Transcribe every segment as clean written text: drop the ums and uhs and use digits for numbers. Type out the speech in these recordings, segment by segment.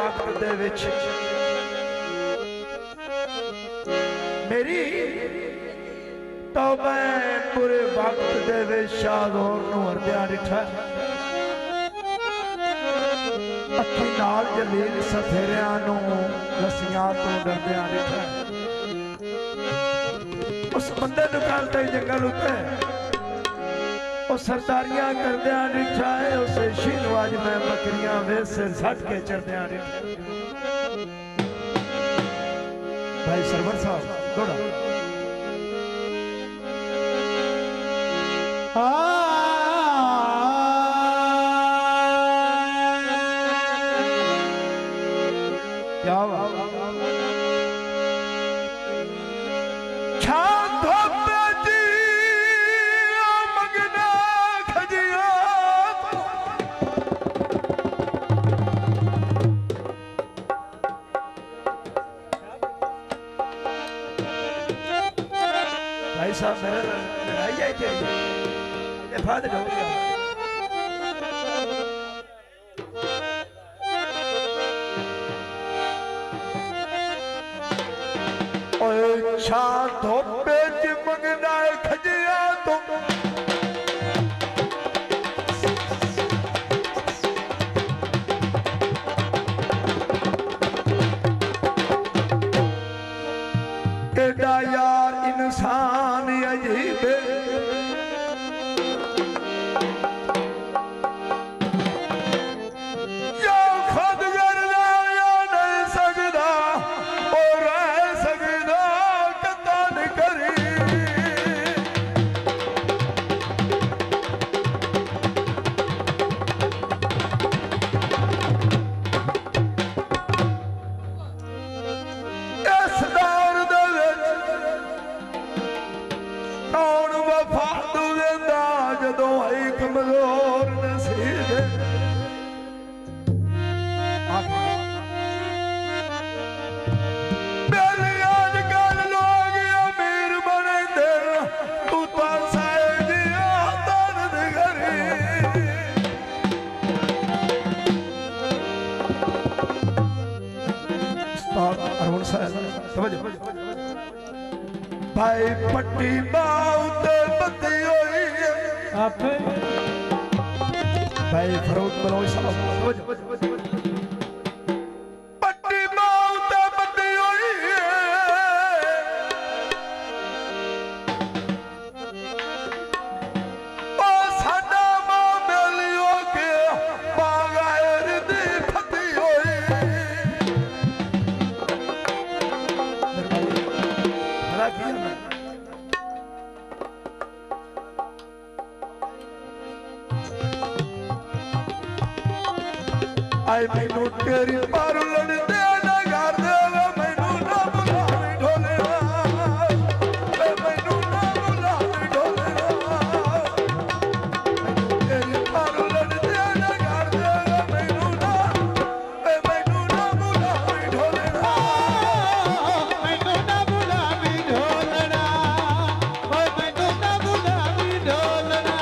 वक्त दे विच मेरी तो मैं पूरे वक्त दे विच शाहदौर नूं हरदियां डिठा अखी नाल जलील सफेरियां नूं लसियां तो डरदियां डिठा उस बंदे नूं करते जंगल उत्ते उस सरदारियां करदियां डिठा है उस शीनू अज मैं बकरियां वे सिर सट के चढ़दियां डिठा भाई सरवर साहब थोड़ा क्या भाई साहब मेरा लड़ाई आई थी ये फादर हो गया ओए छा धोपे च मंगना खजिया तो केड़ा यार इंसान अजीब या खुद करना या नहीं सकता और रह सकता कतन करी इस दौर दे कौन वफा तू देंदा जदों आई कमजोर नसीब मेरे अजकल लोग अमीर बने दे तू तो साईं दिया दर्द करी उस्ताद अरुण साहब समझो भाई पट्टी बाउते बत्ती होई आपे भाई फरोज बलोच साहब पट्टी बाउते बत्ती होई ओ साडा मां मेलियो के बागैर दी फती होई भला किया ना आई मैनू तेरी पर लड़दे ना कर दे मैनू ना बुलावी ढोले मैनू ना बुलावी ढोले तेरी पर लड़दे ना कर दे मैनू ना बुलावी ढोले मैनू ना बुलावी ढोलना मैनू ना बुलावी ढोलना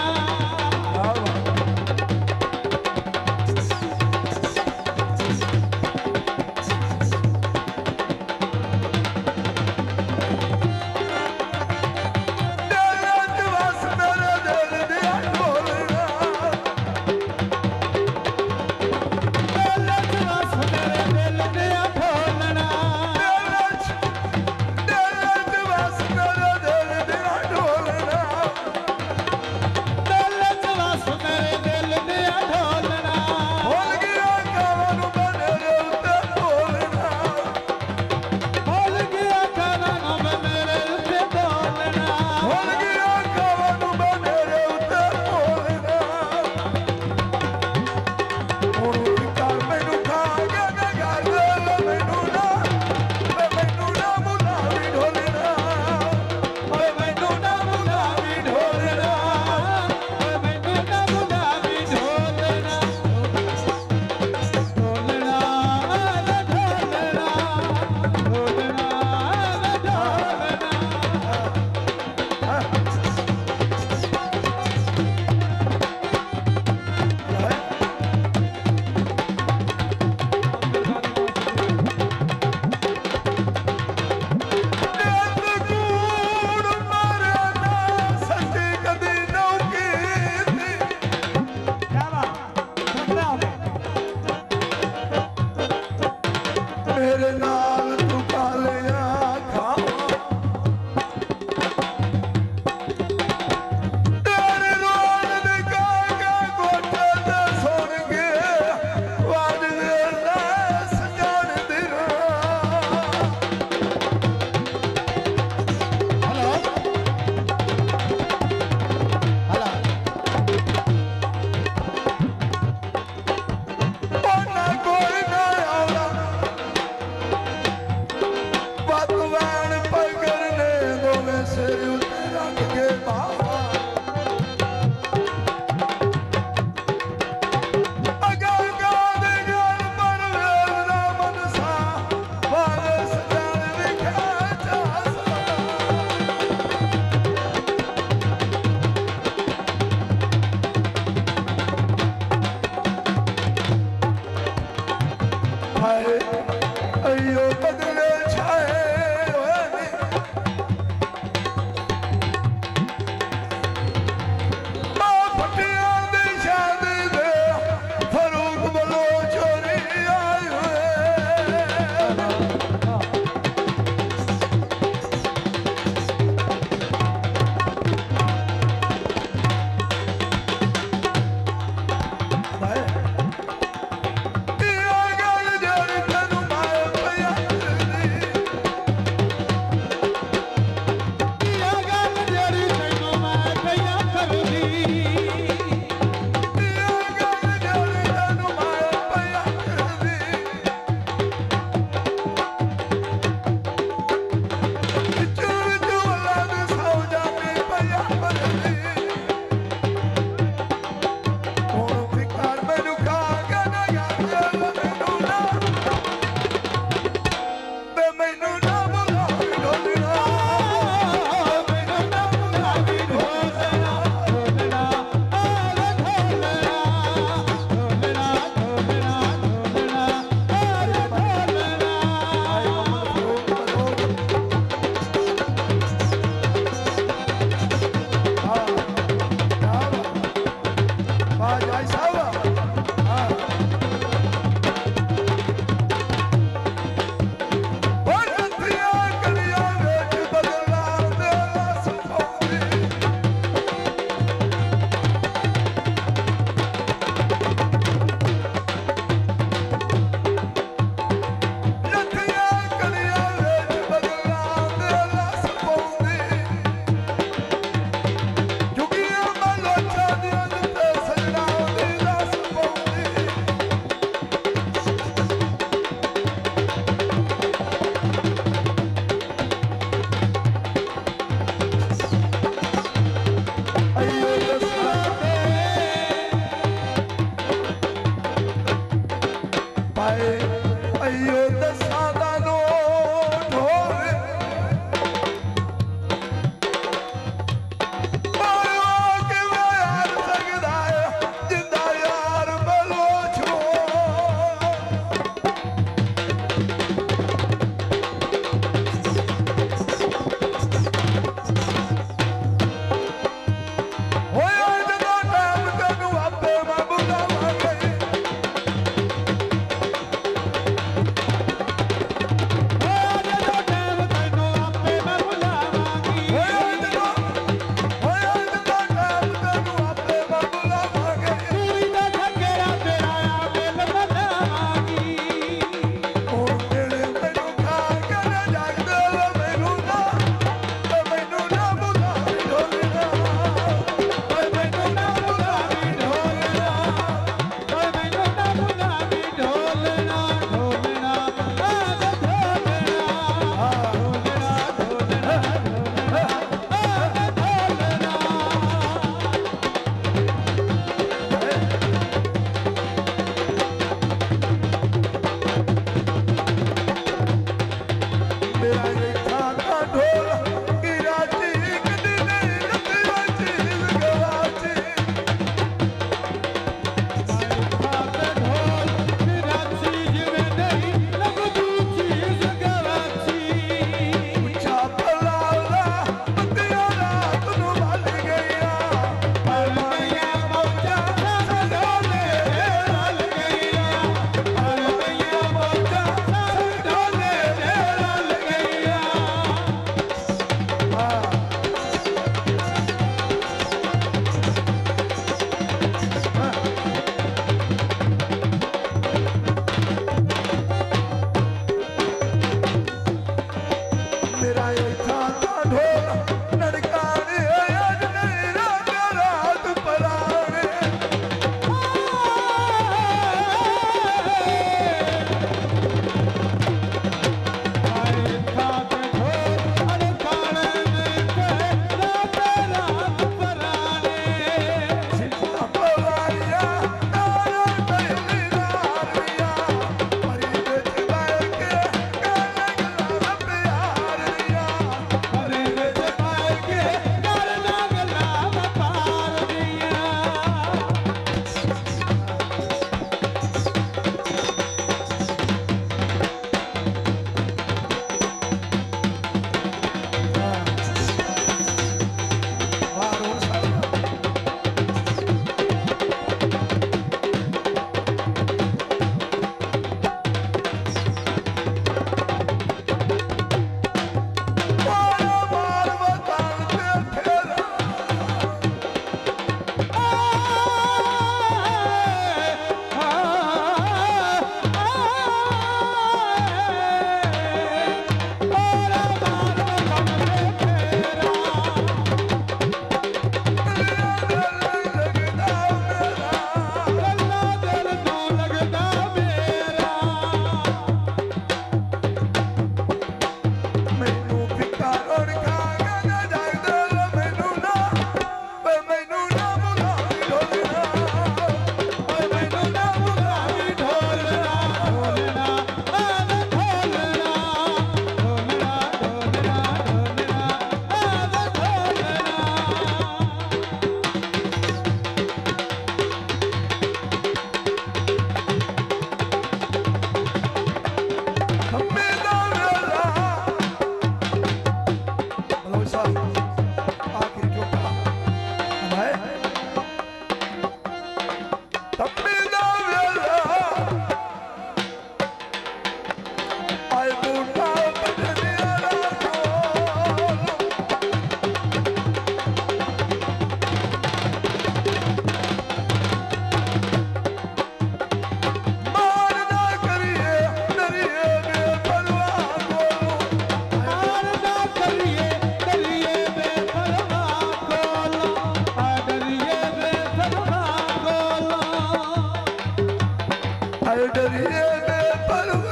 ਹਾਏ ਡਰੀਏ ਦੇ ਪਰ